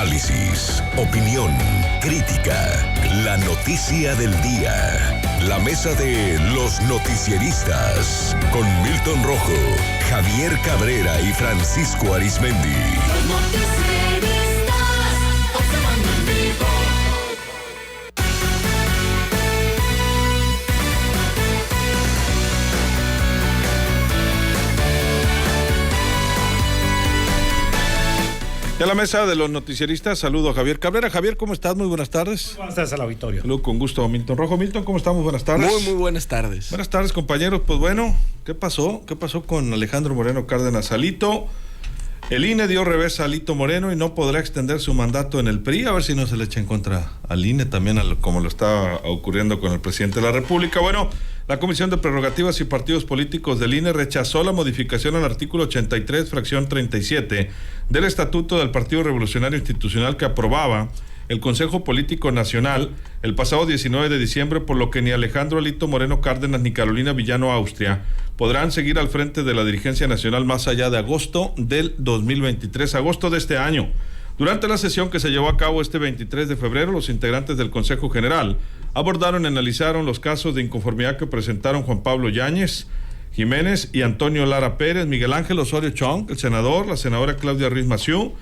Análisis, opinión, crítica, la noticia del día. La mesa de los noticieristas con Milton Rojo, Javier Cabrera y Francisco Arizmendi. Los noticieristas, observando en vivo. Y a la mesa de los noticieristas, saludo a Javier Cabrera. Javier, ¿cómo estás? Muy buenas tardes. Muy buenas tardes al auditorio. Saludo con gusto a Milton Rojo. Milton, ¿cómo estamos? Buenas tardes. Muy buenas tardes. Buenas tardes, compañeros. Pues bueno, ¿qué pasó? ¿Qué pasó con Alejandro Moreno Cárdenas Alito? El INE dio revés a Alito Moreno y no podrá extender su mandato en el PRI. A ver si no se le echa en contra al INE también, como lo está ocurriendo con el presidente de la República. Bueno, la Comisión de Prerrogativas y Partidos Políticos del INE rechazó la modificación al artículo 83, fracción 37, del Estatuto del Partido Revolucionario Institucional que aprobaba el Consejo Político Nacional el pasado 19 de diciembre, por lo que ni Alejandro Alito Moreno Cárdenas ni Carolina Villano Austria podrán seguir al frente de la dirigencia nacional más allá de agosto del 2023, agosto de este año. Durante la sesión que se llevó a cabo este 23 de febrero, los integrantes del Consejo General abordaron y analizaron los casos de inconformidad que presentaron Juan Pablo Yáñez Jiménez y Antonio Lara Pérez, Miguel Ángel Osorio Chong, el senador, la senadora Claudia Ruiz Massieu,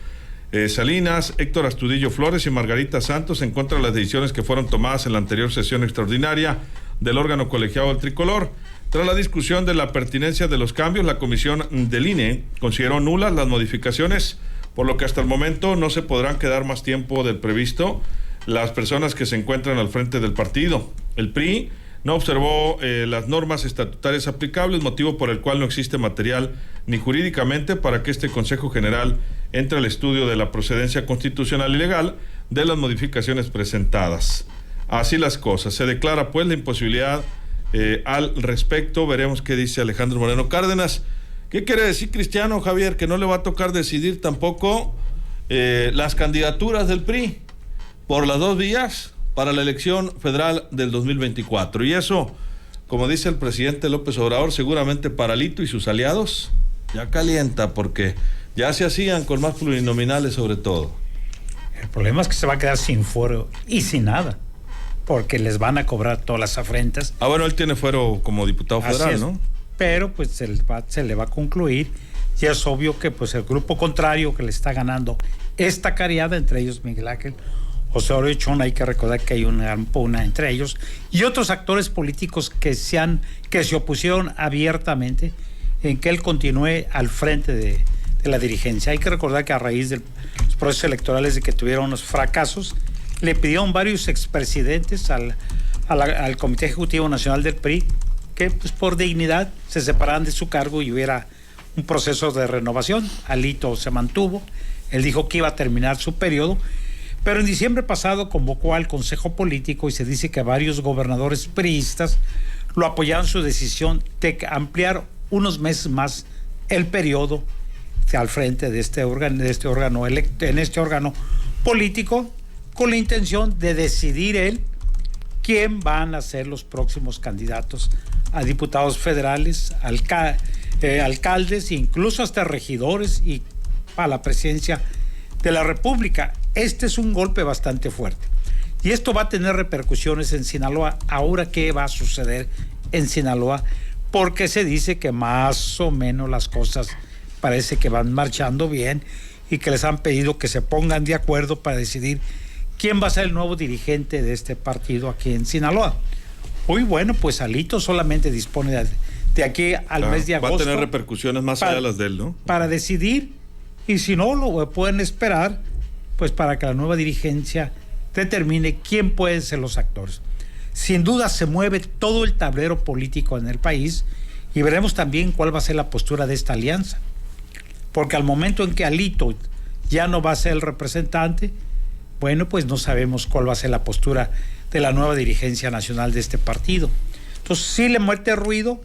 Salinas, Héctor Astudillo Flores y Margarita Santos, en contra de las decisiones que fueron tomadas en la anterior sesión extraordinaria del órgano colegiado del Tricolor. Tras la discusión de la pertinencia de los cambios, la comisión del INE consideró nulas las modificaciones, por lo que hasta el momento no se podrán quedar más tiempo del previsto las personas que se encuentran al frente del partido. El PRI no observó las normas estatutarias aplicables, motivo por el cual no existe material ni jurídicamente para que este Consejo General entre al estudio de la procedencia constitucional y legal de las modificaciones presentadas. Así las cosas. Se declara pues la imposibilidad al respecto. Veremos qué dice Alejandro Moreno Cárdenas. ¿Qué quiere decir, Cristiano, Javier? Que no le va a tocar decidir tampoco las candidaturas del PRI por las dos vías para la elección federal del 2024. Y eso, como dice el presidente López Obrador, seguramente para Alito y sus aliados ya calienta, porque ya se hacían con más plurinominales sobre todo. El problema es que se va a quedar sin fuero y sin nada, porque les van a cobrar todas las afrentas. Bueno, él tiene fuero como diputado federal, ¿no? Pero pues se le va a concluir, y es obvio que pues el grupo contrario que le está ganando esta cariada, entre ellos Miguel Ángel Osorio Chong, hay que recordar que hay una pugna entre ellos, y otros actores políticos que se opusieron abiertamente en que él continúe al frente de la dirigencia. Hay que recordar que a raíz de los procesos electorales de que tuvieron unos fracasos, le pidieron varios expresidentes al Comité Ejecutivo Nacional del PRI que pues por dignidad se separaran de su cargo y hubiera un proceso de renovación. Alito se mantuvo, él dijo que iba a terminar su periodo, pero en diciembre pasado convocó al Consejo Político y se dice que varios gobernadores priistas lo apoyaron su decisión de ampliar unos meses más el periodo al frente de este órgano político, con la intención de decidir él quién van a ser los próximos candidatos a diputados federales, alcaldes, incluso hasta regidores y para la presidencia de la República. Este es un golpe bastante fuerte y esto va a tener repercusiones en Sinaloa. Ahora, ¿qué va a suceder en Sinaloa? Porque se dice que más o menos las cosas parece que van marchando bien y que les han pedido que se pongan de acuerdo para decidir quién va a ser el nuevo dirigente de este partido aquí en Sinaloa. Muy bueno, pues Alito solamente dispone de aquí al mes de agosto. Va a tener repercusiones más allá de las de él, ¿no? Para decidir, y si no, lo pueden esperar pues para que la nueva dirigencia determine quién pueden ser los actores. Sin duda se mueve todo el tablero político en el país y veremos también cuál va a ser la postura de esta alianza, porque al momento en que Alito ya no va a ser el representante, bueno, pues no sabemos cuál va a ser la postura de la nueva dirigencia nacional de este partido. Entonces sí le muerte ruido,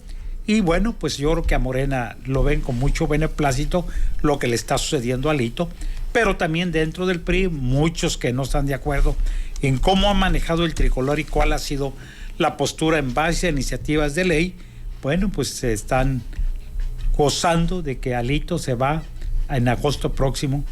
y bueno, pues yo creo que a Morena lo ven con mucho beneplácito lo que le está sucediendo a Alito, pero también dentro del PRI muchos que no están de acuerdo en cómo ha manejado el Tricolor y cuál ha sido la postura en base a iniciativas de ley. Bueno, pues se están gozando de que Alito se va en agosto próximo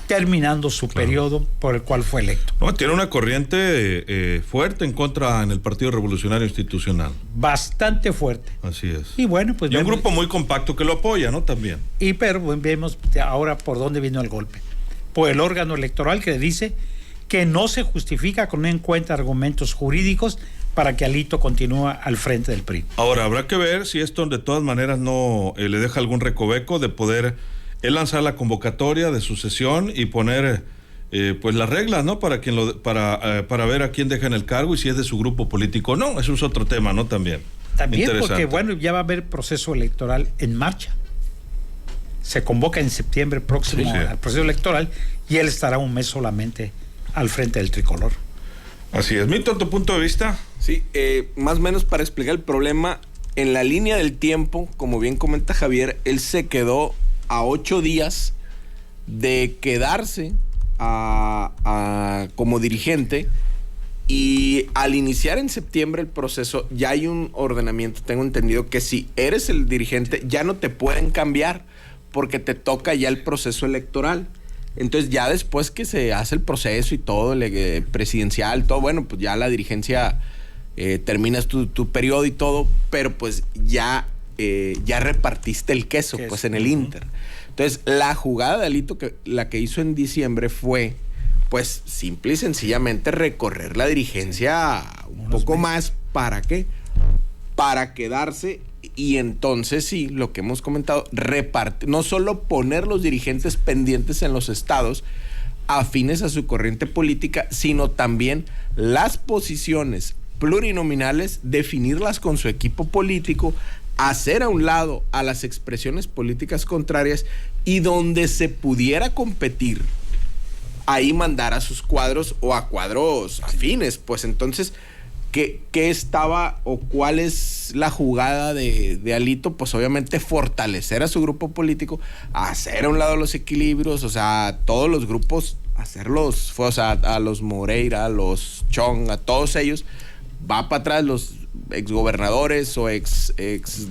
terminando su periodo por el cual fue electo. No, tiene una corriente fuerte en contra en el Partido Revolucionario Institucional. Bastante fuerte. Así es. Y bueno, pues Y un vemos- grupo muy compacto que lo apoya, ¿no? También. Y pero vemos ahora por dónde vino el golpe. Por el órgano electoral que dice que no se justifica con en cuenta argumentos jurídicos para que Alito continúe al frente del PRI. Ahora, habrá que ver si esto de todas maneras no le deja algún recoveco de poder él lanzar la convocatoria de sucesión y poner pues las reglas, ¿no? Para para ver a quién deja en el cargo y si es de su grupo político o no. Eso es otro tema, ¿no? También Porque bueno, ya va a haber proceso electoral en marcha. Se convoca en septiembre próximo Sí. al proceso electoral y él estará un mes solamente al frente del tricolor. Así es. Milton, ¿tu punto de vista? Sí, más o menos para explicar el problema, en la línea del tiempo, como bien comenta Javier, él se quedó a 8 días de quedarse como dirigente, y al iniciar en septiembre el proceso ya hay un ordenamiento, tengo entendido, que si eres el dirigente ya no te pueden cambiar porque te toca ya el proceso electoral. Entonces ya después que se hace el proceso y todo, presidencial, todo, bueno, pues ya la dirigencia, terminas tu periodo y todo, pero pues ya repartiste el queso, pues en el Inter. Entonces la jugada de Alito, la que hizo en diciembre, fue pues simple y sencillamente recorrer la dirigencia un poco más. ¿Para qué? Para quedarse. Y entonces sí, lo que hemos comentado, repartir, no solo poner los dirigentes pendientes en los estados afines a su corriente política, sino también las posiciones plurinominales, definirlas con su equipo político, hacer a un lado a las expresiones políticas contrarias, y donde se pudiera competir, ahí mandar a sus cuadros o a cuadros afines. Pues entonces, ¿qué estaba o cuál es la jugada de Alito? Pues obviamente fortalecer a su grupo político, hacer a un lado los equilibrios, o sea, todos los grupos, hacerlos, o sea, a los Moreira, a los Chong, a todos ellos, va para atrás los exgobernadores o ex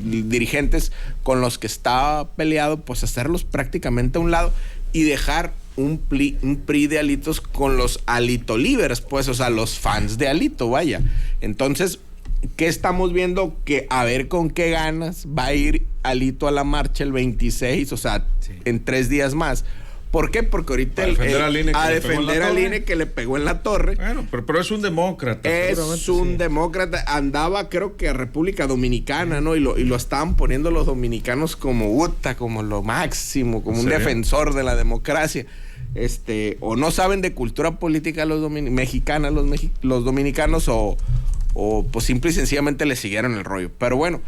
dirigentes con los que estaba peleado, pues hacerlos prácticamente a un lado y dejar un PRI de Alitos con los Alito Livers, pues, o sea, los fans de Alito, vaya. Entonces, ¿qué estamos viendo? Que a ver con qué ganas va a ir Alito a la marcha el 26, o sea, en 3 días más. ¿Por qué? Porque ahorita A defender al INE que le pegó en la torre. Bueno, pero es un demócrata. Es un demócrata. Andaba, creo que a República Dominicana, ¿no? Y lo estaban poniendo los dominicanos como lo máximo, como un defensor de la democracia. O no saben de cultura política los mexicanos, los dominicanos, o pues simple y sencillamente le siguieron el rollo. Pero bueno,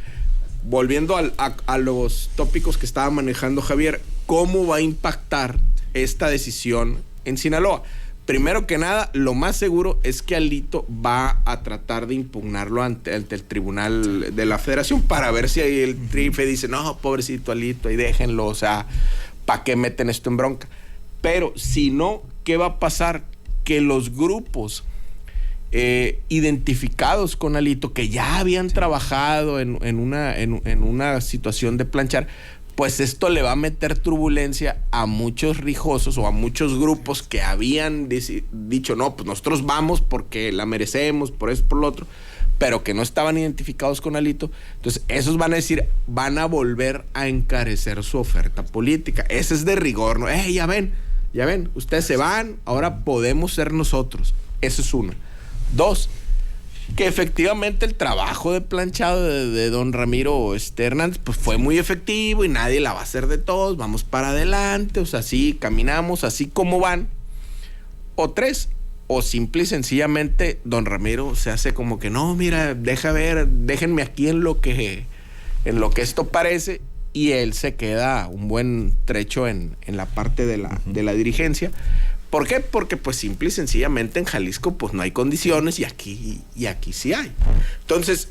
volviendo a los tópicos que estaba manejando Javier, ¿cómo va a impactar esta decisión en Sinaloa? Primero que nada, lo más seguro es que Alito va a tratar de impugnarlo ante el tribunal de la Federación para ver si el trife dice, no, pobrecito Alito, ahí déjenlo, o sea, ¿para qué meten esto en bronca? Pero si no, ¿qué va a pasar? Que los grupos identificados con Alito, que ya habían trabajado en una situación de planchar, pues esto le va a meter turbulencia a muchos rijosos o a muchos grupos que habían dicho, no, pues nosotros vamos porque la merecemos, por eso, por lo otro, pero que no estaban identificados con Alito. Entonces esos van a decir, van a volver a encarecer su oferta política. Ese es de rigor, ¿no? Ya ven, ustedes se van, ahora podemos ser nosotros. Eso es uno. 2, que efectivamente el trabajo de planchado de don Ramiro Hernández pues fue muy efectivo y nadie la va a hacer de todos, vamos para adelante, o sea, así caminamos, así como van. O 3, o simple y sencillamente don Ramiro se hace como que no, mira, déjenme aquí en lo que esto parece, y él se queda un buen trecho en la parte de la dirigencia. ¿Por qué? Porque pues simple y sencillamente en Jalisco pues no hay condiciones, y aquí sí hay. Entonces,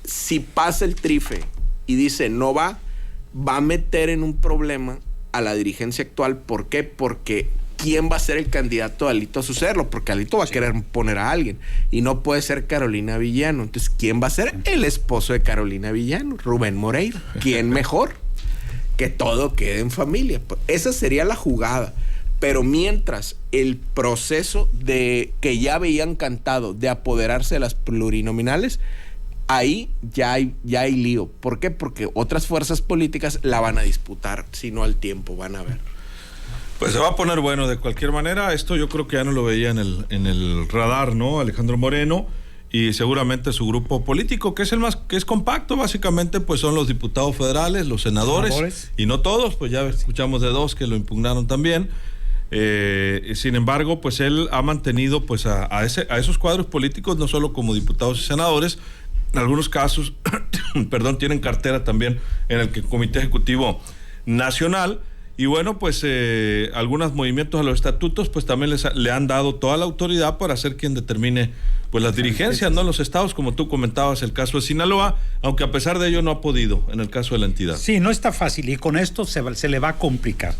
si pasa el trife y dice no va a meter en un problema a la dirigencia actual. ¿Por qué? Porque ¿quién va a ser el candidato de Alito a sucederlo? Porque Alito va a querer poner a alguien y no puede ser Carolina Villano. Entonces, ¿quién va a ser? El esposo de Carolina Villano, Rubén Moreira. ¿Quién mejor? Que todo quede en familia. Esa sería la jugada. Pero mientras el proceso de que ya habían cantado de apoderarse de las plurinominales, ahí ya hay lío. ¿Por qué? Porque otras fuerzas políticas la van a disputar, si no al tiempo, van a ver. Pues se va a poner bueno de cualquier manera. Esto yo creo que ya no lo veía en el radar, ¿no? Alejandro Moreno y seguramente su grupo político, que es compacto, básicamente, pues son los diputados federales, los senadores. Y no todos, pues ya escuchamos de 2 que lo impugnaron también. Sin embargo, pues él ha mantenido pues a esos cuadros políticos, no solo como diputados y senadores, en algunos casos, perdón, tienen cartera también en el Comité Ejecutivo Nacional. Y bueno, pues algunos movimientos a los estatutos, pues también le han dado toda la autoridad para ser quien determine pues las dirigencias, ¿no? Los estados, como tú comentabas, el caso de Sinaloa, aunque a pesar de ello no ha podido en el caso de la entidad. Sí, no está fácil y con esto se le va a complicar.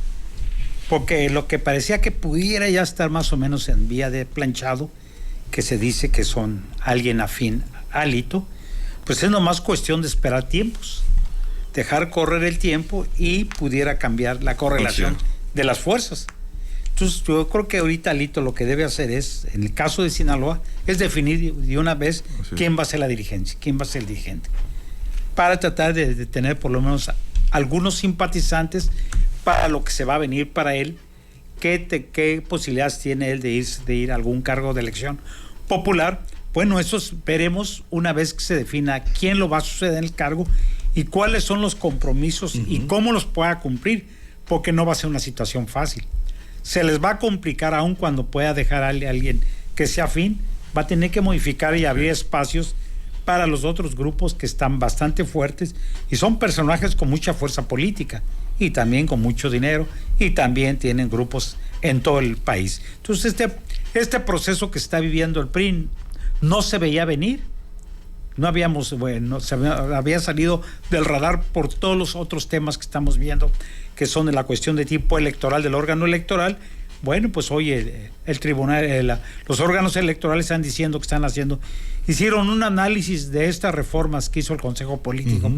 Porque lo que parecía que pudiera ya estar más o menos en vía de planchado, que se dice que son alguien afín a Alito, pues es nomás cuestión de esperar tiempos, dejar correr el tiempo y pudiera cambiar la correlación de las fuerzas. Entonces yo creo que ahorita Alito lo que debe hacer es, en el caso de Sinaloa, es definir de una vez quién va a ser la dirigencia, quién va a ser el dirigente, para tratar de tener por lo menos algunos simpatizantes para lo que se va a venir para él, qué posibilidades tiene él de ir a algún cargo de elección popular. Bueno, eso veremos una vez que se defina quién lo va a suceder en el cargo y cuáles son los compromisos y cómo los pueda cumplir, porque no va a ser una situación fácil. Se les va a complicar aún cuando pueda dejar a alguien que sea afín, va a tener que modificar y abrir espacios para los otros grupos que están bastante fuertes y son personajes con mucha fuerza política y también con mucho dinero y también tienen grupos en todo el país. Entonces este proceso que está viviendo el PRI no se veía venir, había salido del radar por todos los otros temas que estamos viendo, que son de la cuestión de tipo electoral del órgano electoral. Bueno, pues hoy el tribunal, los órganos electorales están diciendo que hicieron un análisis de estas reformas que hizo el Consejo Político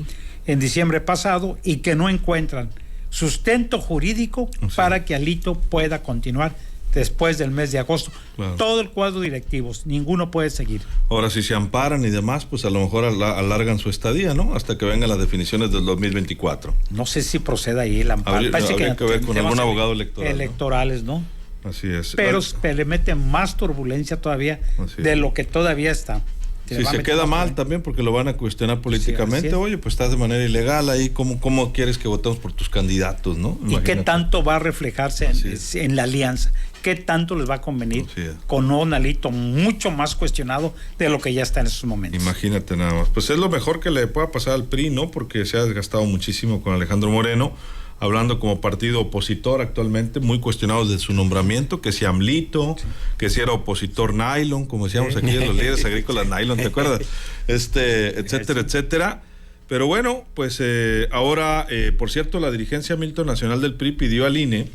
en diciembre pasado y que no encuentran sustento jurídico para que Alito pueda continuar después del mes de agosto. Claro. Todo el cuadro directivo, ninguno puede seguir. Ahora, si se amparan y demás, pues a lo mejor alargan su estadía, ¿no? Hasta que vengan las definiciones del 2024. No sé si proceda ahí el amparo. Habría que ver con algún abogado electoral. Electorales, ¿no? Así es. Pero le mete más turbulencia todavía de lo que todavía está. Si se queda mal también, porque lo van a cuestionar políticamente. Oye, pues estás de manera ilegal ahí, ¿cómo quieres que votemos por tus candidatos, no? Imagínate. ¿Y qué tanto va a reflejarse en la alianza? ¿Qué tanto les va a convenir con un Alito mucho más cuestionado de lo que ya está en esos momentos? Imagínate nada más. Pues es lo mejor que le pueda pasar al PRI, ¿no? Porque se ha desgastado muchísimo con Alejandro Moreno, hablando como partido opositor actualmente, muy cuestionado de su nombramiento, que si AMLito, que si era opositor nylon, como decíamos aquí en los líderes agrícolas nylon, ¿te acuerdas? Etcétera, etcétera. Pero bueno, pues ahora, por cierto, la dirigencia Milton Nacional del PRI pidió al INE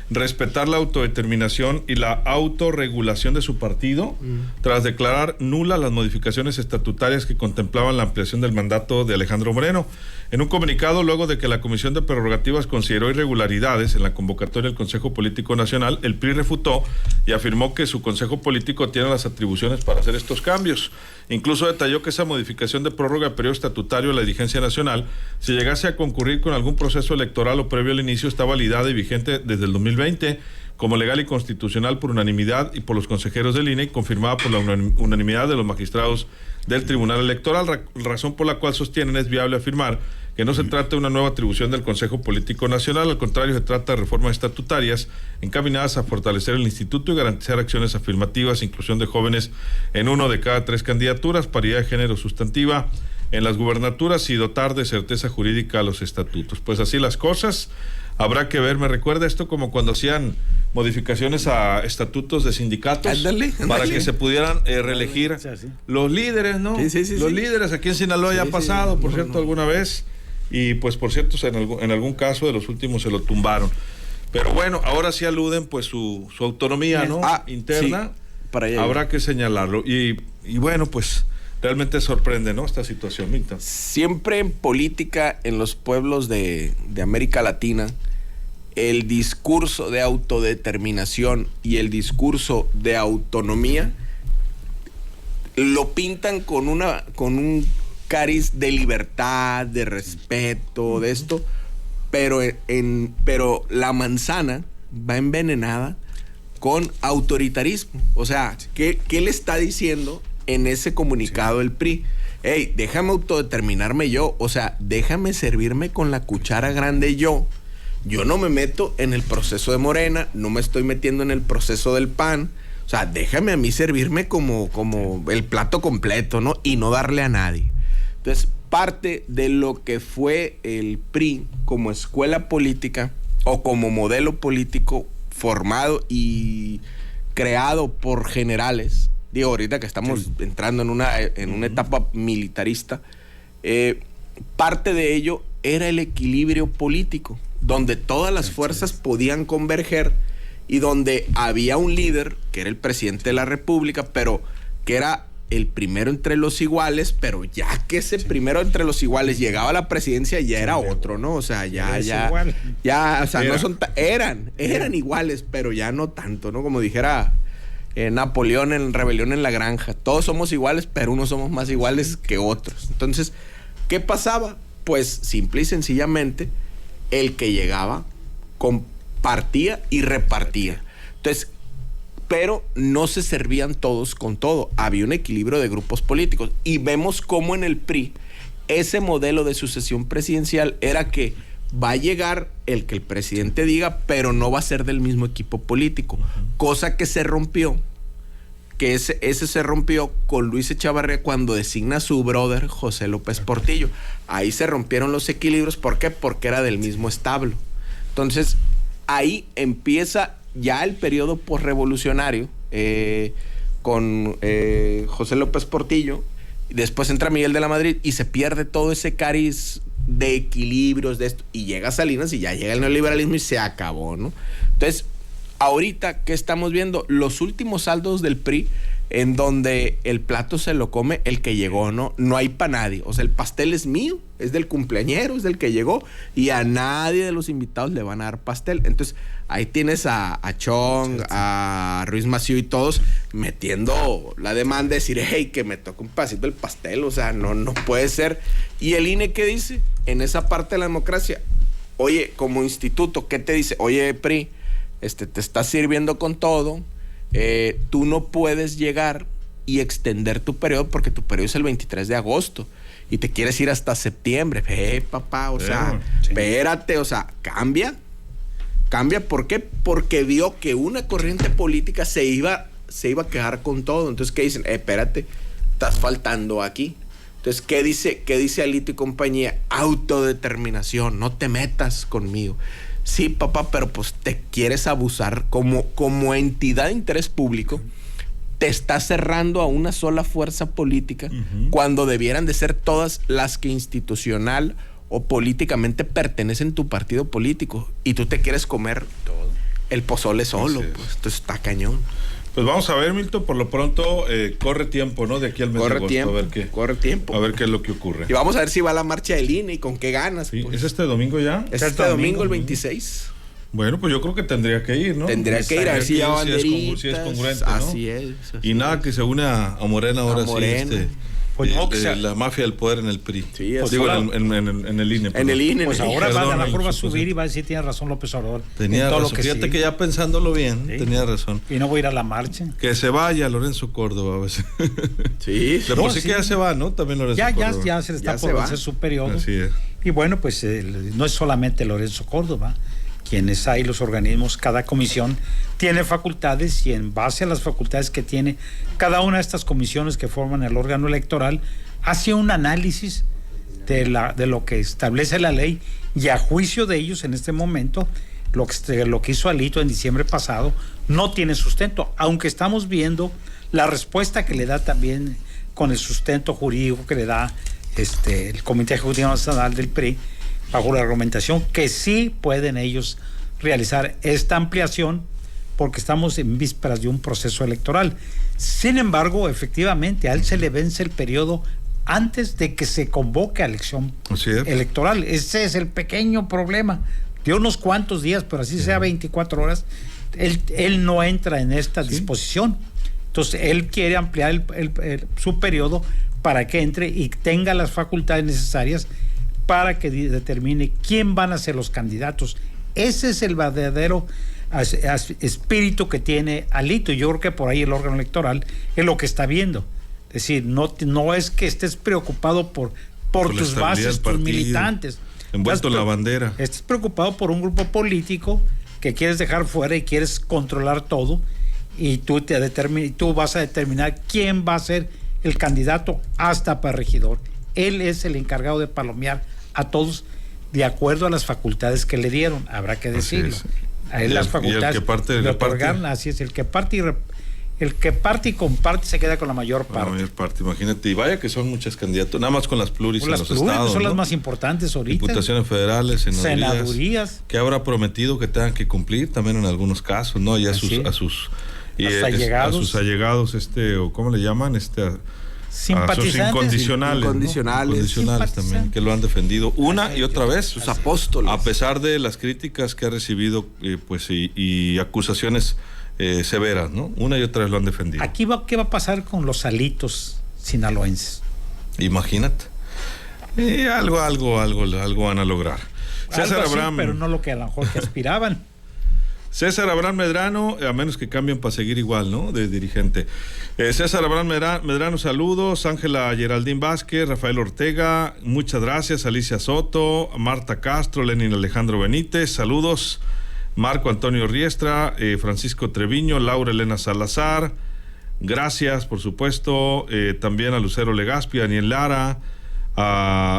respetar la autodeterminación y la autorregulación de su partido tras declarar nulas las modificaciones estatutarias que contemplaban la ampliación del mandato de Alejandro Moreno. En un comunicado, luego de que la Comisión de Prerrogativas consideró irregularidades en la convocatoria del Consejo Político Nacional, el PRI refutó y afirmó que su Consejo Político tiene las atribuciones para hacer estos cambios. Incluso detalló que esa modificación de prórroga de periodo estatutario de la dirigencia nacional, si llegase a concurrir con algún proceso electoral o previo al inicio, está validada y vigente desde el 2020 como legal y constitucional por unanimidad y por los consejeros del INE y confirmada por la unanimidad de los magistrados del Tribunal Electoral, razón por la cual sostienen es viable afirmar que no se trata de una nueva atribución del Consejo Político Nacional, al contrario, se trata de reformas estatutarias encaminadas a fortalecer el instituto y garantizar acciones afirmativas, inclusión de jóvenes en 1 de cada 3 candidaturas, paridad de género sustantiva en las gubernaturas y dotar de certeza jurídica a los estatutos. Pues así las cosas, habrá que ver. Me recuerda esto como cuando hacían modificaciones a estatutos de sindicatos. Ándale. Para que se pudieran reelegir los líderes, ¿no? Los líderes aquí en Sinaloa ya ha pasado, por cierto, alguna vez. Y pues por cierto, en algún caso de los últimos se lo tumbaron. Pero bueno, ahora sí aluden pues su autonomía, ¿no? Interna. Sí, para allá. Habrá que señalarlo. Y bueno, pues realmente sorprende, ¿no? Esta situación, Milton. Siempre en política, en los pueblos de América Latina, el discurso de autodeterminación y el discurso de autonomía lo pintan con un cariz de libertad, de respeto, de esto, pero la manzana va envenenada con autoritarismo. O sea, ¿qué le está diciendo en ese comunicado el PRI? Hey, déjame autodeterminarme yo, o sea, déjame servirme con la cuchara grande yo. Yo no me meto en el proceso de Morena, no me estoy metiendo en el proceso del PAN. O sea, déjame a mí servirme como el plato completo, ¿no? Y no darle a nadie. Entonces, parte de lo que fue el PRI como escuela política o como modelo político formado y creado por generales, digo, ahorita que estamos entrando en una etapa militarista, parte de ello era el equilibrio político, donde todas las fuerzas podían converger y donde había un líder, que era el presidente de la República, pero que era el primero entre los iguales, pero ya que ese primero entre los iguales llegaba a la presidencia, ya era otro, ¿no? O sea, ya, o sea, no son, eran iguales, pero ya no tanto, ¿no? Como dijera Napoleón en Rebelión en la Granja, todos somos iguales, pero unos somos más iguales que otros. Entonces, ¿qué pasaba? Pues simple y sencillamente, el que llegaba compartía y repartía. Entonces, pero no se servían todos con todo. Había un equilibrio de grupos políticos. Y vemos cómo en el PRI, ese modelo de sucesión presidencial era que va a llegar el que el presidente diga, pero no va a ser del mismo equipo político. Cosa que se rompió, que ese se rompió con Luis Echavarría cuando designa a su brother José López Portillo. Ahí se rompieron los equilibrios. ¿Por qué? Porque era del mismo establo. Entonces, ahí empieza ya el periodo posrevolucionario con José López Portillo. Después entra Miguel de la Madrid y se pierde todo ese cariz de equilibrios de esto. Y llega Salinas y ya llega el neoliberalismo y se acabó, ¿no? Entonces, ahorita, ¿qué estamos viendo? Los últimos saldos del PRI, en donde el plato se lo come el que llegó, ¿no? No hay para nadie. O sea, el pastel es mío, es del cumpleañero, es del que llegó, y a nadie de los invitados le van a dar pastel. Entonces, ahí tienes a Chong, a Ruiz Massieu y todos metiendo la demanda de decir, hey, que me toca un pasito del pastel. O sea, no puede ser. ¿Y el INE qué dice? En esa parte de la democracia, oye, como instituto, ¿qué te dice? Oye, PRI, te estás sirviendo con todo, tú no puedes llegar y extender tu periodo porque tu periodo es el 23 de agosto y te quieres ir hasta septiembre. Papá, o sea, espérate, o sea, cambia, ¿por qué? Porque vio que una corriente política se iba a quedar con todo. Entonces, ¿qué dicen? Espérate, estás faltando aquí. Entonces, ¿qué dice Alito y compañía? Autodeterminación, no te metas conmigo. Sí, papá, pero pues te quieres abusar como entidad de interés público. Te estás cerrando a una sola fuerza política cuando debieran de ser todas las que institucional o políticamente pertenecen a tu partido político. Y tú te quieres comer todo el pozole solo. Pues, entonces está cañón. Pues vamos a ver, Milton, por lo pronto corre tiempo, ¿no? De aquí al mes de agosto. Corre tiempo. A ver qué es lo que ocurre. Y vamos a ver si va la marcha del INE y con qué ganas. Sí, pues. ¿Es este domingo ya? Es este domingo, el 26. Bueno, pues yo creo que tendría que ir, ¿no? Tendría que ir a ver si ya banderitas. Si es congruente, ¿no? Así es. Y nada, que se une a Morena ahora sí. Pues no, que sea la mafia del poder en el PRI. Sí, pues digo, en el INE. En el INE. Pues ahora va a la forma a subir y va a decir, tiene razón López Obrador. Tenía todo razón. Lo que Fíjate sí. que ya pensándolo bien, tenía razón. Y no voy a ir a la marcha. Que se vaya Lorenzo Córdoba a veces. Sí. De por sí que ya se va, ¿no? También Lorenzo Córdoba. Ya se le está por vencer su periodo. Así es. Y bueno, pues no es solamente Lorenzo Córdoba, quienes hay, los organismos, cada comisión tiene facultades y en base a las facultades que tiene cada una de estas comisiones que forman el órgano electoral, hace un análisis de lo que establece la ley y a juicio de ellos en este momento, lo que hizo Alito en diciembre pasado no tiene sustento, aunque estamos viendo la respuesta que le da también con el sustento jurídico que le da el Comité Ejecutivo Nacional del PRI, bajo la argumentación que sí pueden ellos realizar esta ampliación porque estamos en vísperas de un proceso electoral. Sin embargo, efectivamente, a él se le vence el periodo antes de que se convoque a elección electoral. Ese es el pequeño problema, de unos cuantos días, pero así sea 24 horas, él no entra en esta disposición. Entonces, él quiere ampliar su periodo para que entre y tenga las facultades necesarias para que determine quién van a ser los candidatos. Ese es el verdadero espíritu que tiene Alito. Yo creo que por ahí el órgano electoral es lo que está viendo. Es decir, no es que estés preocupado por tus bases, tus militantes. Envuelto en la bandera. Estás preocupado por un grupo político que quieres dejar fuera y quieres controlar todo, y tú vas a determinar quién va a ser el candidato hasta para regidor. Él es el encargado de palomear a todos de acuerdo a las facultades que le dieron, habrá que decirlo. A él las facultades y el que parte, le otorgaron, así es, el que parte y comparte se queda con la mayor parte. La mayor parte, imagínate. Y vaya que son muchas candidatos, nada más con las pluris en las los pluris estados, son ¿no? las más importantes ahorita. Diputaciones federales, senadurías. Que habrá prometido que tengan que cumplir también en algunos casos, ¿no? Y a sus allegados, o ¿cómo le llaman? Simpatizantes. A sus incondicionales. Incondicionales también, que lo han defendido una y otra vez. Sus apóstoles. A pesar de las críticas que ha recibido, y acusaciones severas, ¿no? Una y otra vez lo han defendido. ¿Qué va a pasar con los alitos sinaloenses? Imagínate. Algo van a lograr. César Abraham, pero no lo que a lo mejor que aspiraban. César Abraham Medrano, a menos que cambien para seguir igual, ¿no? De dirigente. César Abraham Medrano, saludos. Ángela Geraldín Vázquez, Rafael Ortega, muchas gracias. Alicia Soto, Marta Castro, Lenin Alejandro Benítez, saludos. Marco Antonio Riestra, Francisco Treviño, Laura Elena Salazar, gracias, por supuesto. También a Lucero Legaspi, Daniel Lara.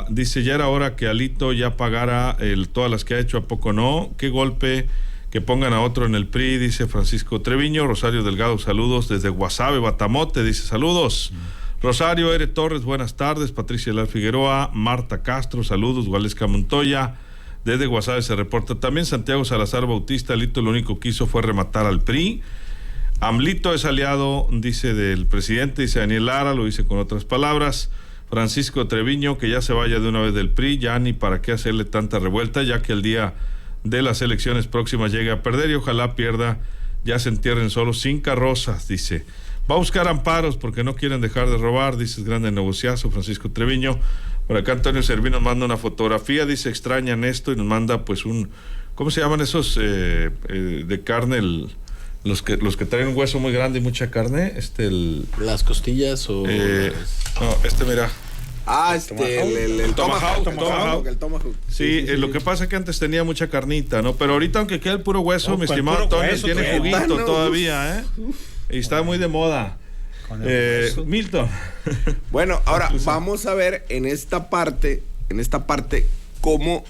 Dice, ya era hora que Alito ya pagara todas las que ha hecho, ¿a poco no? Qué golpe que pongan a otro en el PRI, dice Francisco Treviño. Rosario Delgado, saludos desde Guasave, Batamote, dice saludos. Rosario R. Torres, buenas tardes. Patricia Lar Figueroa, Marta Castro, saludos. Gualesca Montoya, desde Guasave se reporta también. Santiago Salazar Bautista, Alito lo único que hizo fue rematar al PRI. AMLito es aliado, dice, del presidente, dice Daniel Lara, lo dice con otras palabras. Francisco Treviño, que ya se vaya de una vez del PRI, ya ni para qué hacerle tanta revuelta, ya que el día de las elecciones próximas llegue a perder y ojalá pierda, ya se entierren solos sin carrozas, dice. Va a buscar amparos porque no quieren dejar de robar, dice, es grande negociazo, Francisco Treviño. Por acá Antonio Servín nos manda una fotografía, dice, extrañan esto, y nos manda pues ¿cómo se llaman esos de carne? Los que traen un hueso muy grande y mucha carne, las costillas o mira. El tomahawk. Sí, lo que pasa es que antes tenía mucha carnita, ¿no? Pero ahorita, aunque quede el puro hueso, mi estimado Antonio, tiene juguito todavía, y está muy de moda. Milton. Bueno, ahora vamos a ver en esta parte cómo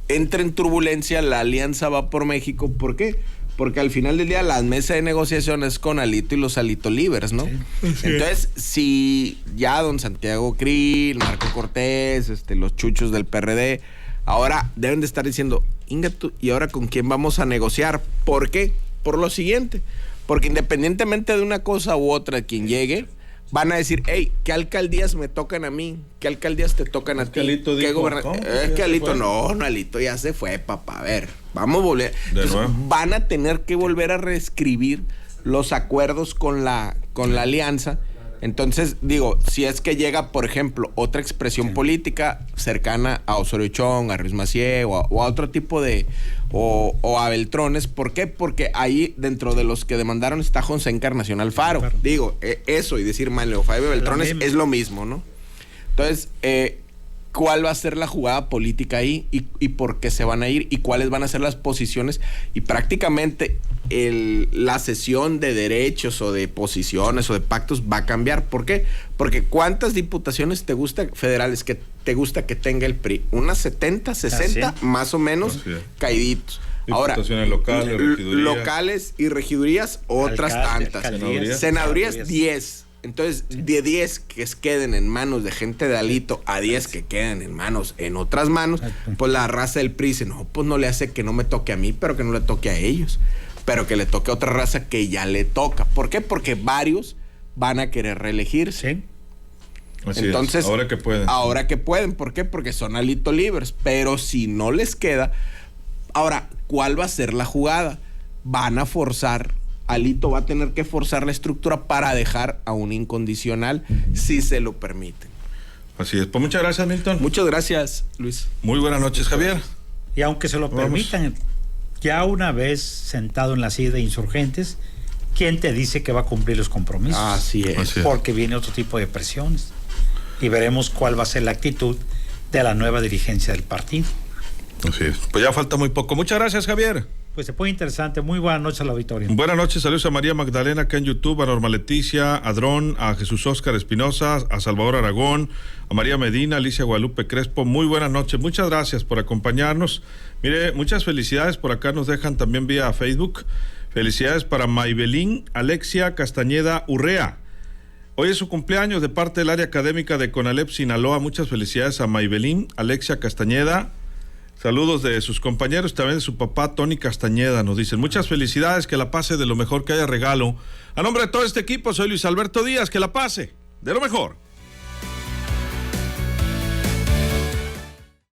entra en turbulencia la Alianza Va por México. ¿Por qué? Porque al final del día las mesas de negociación es con Alito y los Alito Livers, ¿no? Sí. Entonces, si ya don Santiago Krill, Marco Cortés, los chuchos del PRD, ahora deben de estar diciendo, ¿y ahora con quién vamos a negociar? ¿Por qué? Por lo siguiente, porque independientemente de una cosa u otra, quien llegue, van a decir, hey, ¿qué alcaldías me tocan a mí? ¿Qué alcaldías te tocan a ti? Alito ¿Qué dijo, es que Alito, no, Alito ya se fue, papá. A ver, vamos a volver. Entonces, van a tener que volver a reescribir los acuerdos con la alianza. Entonces, digo, si es que llega, por ejemplo, otra expresión política cercana a Osorio Chong, a Ruiz Massieu o a otro tipo de... O a Beltrones. ¿Por qué? Porque ahí dentro de los que demandaron está José Encarnación Alfaro. Claro. Digo, eso y decir Manlio Fabio Beltrones es lo mismo, ¿no? Entonces, ¿cuál va a ser la jugada política ahí? ¿Y por qué se van a ir? ¿Y cuáles van a ser las posiciones? Y prácticamente la cesión de derechos o de posiciones o de pactos va a cambiar. ¿Por qué? Porque ¿cuántas diputaciones te gusta federales que te gusta que tenga el PRI? Unas 70, 60, más o menos, caíditos. Ahora, locales y regidurías, otras tantas. Senadurías 10. Entonces, de 10 que queden en manos de gente de Alito a 10 que queden en otras manos, pues la raza del PRI dice, no, pues no le hace que no me toque a mí, pero que no le toque a ellos, pero que le toque a otra raza que ya le toca. ¿Por qué? Porque varios van a querer reelegirse. Sí. Así entonces, es. Ahora que pueden. ¿Por qué? Porque son Alito Livers, pero si no les queda... Ahora, ¿cuál va a ser la jugada? Van a forzar, Alito va a tener que forzar la estructura para dejar a un incondicional, si se lo permiten. Así es. Pues muchas gracias, Milton. Muchas gracias, Luis. Muy buenas noches, Javier. Y aunque se lo permitan, ya una vez sentado en la silla de insurgentes, ¿quién te dice que va a cumplir los compromisos? Así es. Porque viene otro tipo de presiones. Y veremos cuál va a ser la actitud de la nueva dirigencia del partido. Así es. Pues ya falta muy poco. Muchas gracias, Javier. Pues se pone interesante. Muy buenas noches al auditorio. Buenas noches, saludos a María Magdalena acá en YouTube, a Norma Leticia, a Drón, a Jesús Óscar Espinosa, a Salvador Aragón, a María Medina, Alicia Guadalupe Crespo. Muy buenas noches, muchas gracias por acompañarnos. Mire, muchas felicidades por acá, nos dejan también vía Facebook. Felicidades para Maybelín Alexia Castañeda Urrea. Hoy es su cumpleaños de parte del área académica de Conalep Sinaloa. Muchas felicidades a Maybelín Alexia Castañeda. Saludos de sus compañeros, también de su papá Tony Castañeda, nos dicen. Muchas felicidades, que la pase de lo mejor, que haya regalo. A nombre de todo este equipo, soy Luis Alberto Díaz, que la pase de lo mejor.